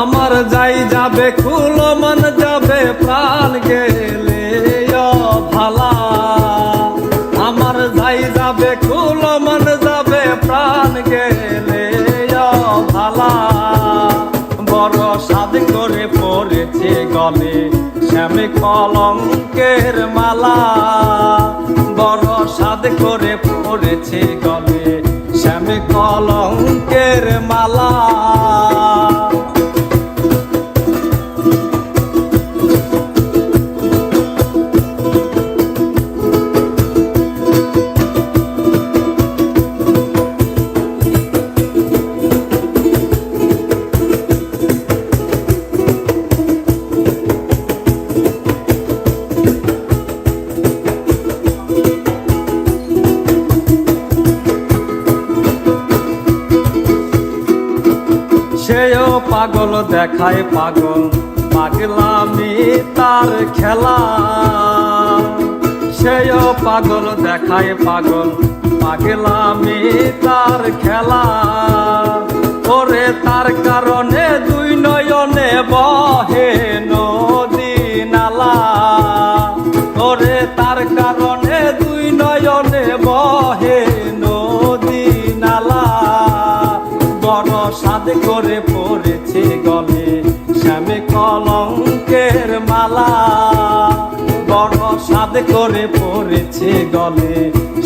আমার যাই যাবে কুল মন যাবে প্রাণ গেলে ভালা। আমার যাই যাবে কুল মন যাবে প্রাণ গেলে ভালা। বড় সাদ করে পড়েছে গলে শ্যামে কলঙ্কের মালা। বড় সাদ করে পড়েছে গলে শ্যামে কলঙ্কের মালা। সেও পাগল দেখায় পাগল পাগলামি তার খেলা। সেও পাগল দেখায় পাগল পাগলামি তার খেলা। ওরে তার কারণে দুই নয়নে বহে নদী নালা। ওরে তার কারণে দুই নয়নে বহে নদী নালা। বড় সাদ করে পড়েছে গলে শ্যামে কলঙ্কের মালা। বড় সাদ করে পড়েছে গলে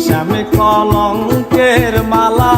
শ্যামে কলঙ্কের মালা।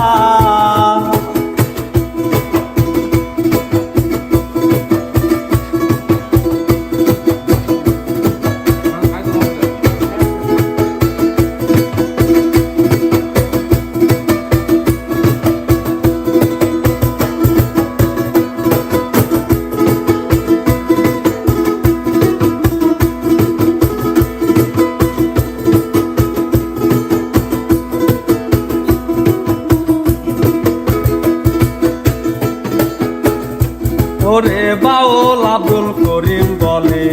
ওরে বাউল আব্দুল করিম বলে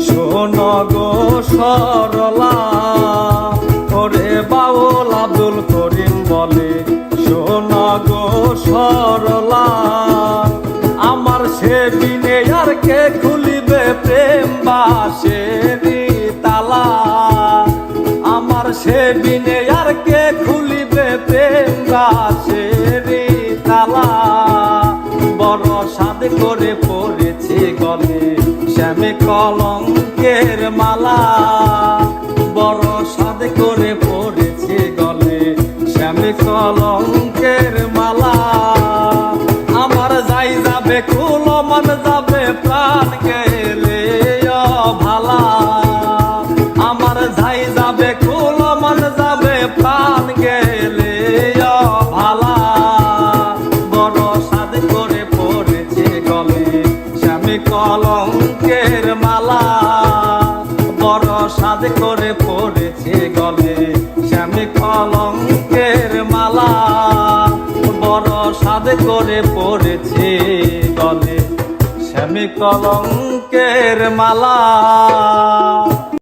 শোন গো সরলা। ওরে বাউল আব্দুল করিম বলে শোন গো সরলা। আমার সে বিনে আর কে খুলিবে প্রেম বাসেরি তালা। আমার সে বিনে আর কে খুলিবে প্রেম বাসেরি তালা। বড় সাদ করে পড়েছে গলে শ্যামে কলঙ্কের মালা। বড় সাদ করে পড়েছে গলে শ্যামে কলঙ্কের মালা। আমার যাই যাবে কুল মন যাবে প্রাণ গেলে ভালা। আমার যাই যাবে কুল মন যাবে প্রাণ গেলে ভালা। বড় সাদ করে পড়েছে গলে শ্যামে কলঙ্কের মালা। বড় সাদ করে পড়েছে গলে শ্যামে কলঙ্কের মালা। বড় সাদ করে পড়েছে গলে শ্যামে কলঙ্কের মালা।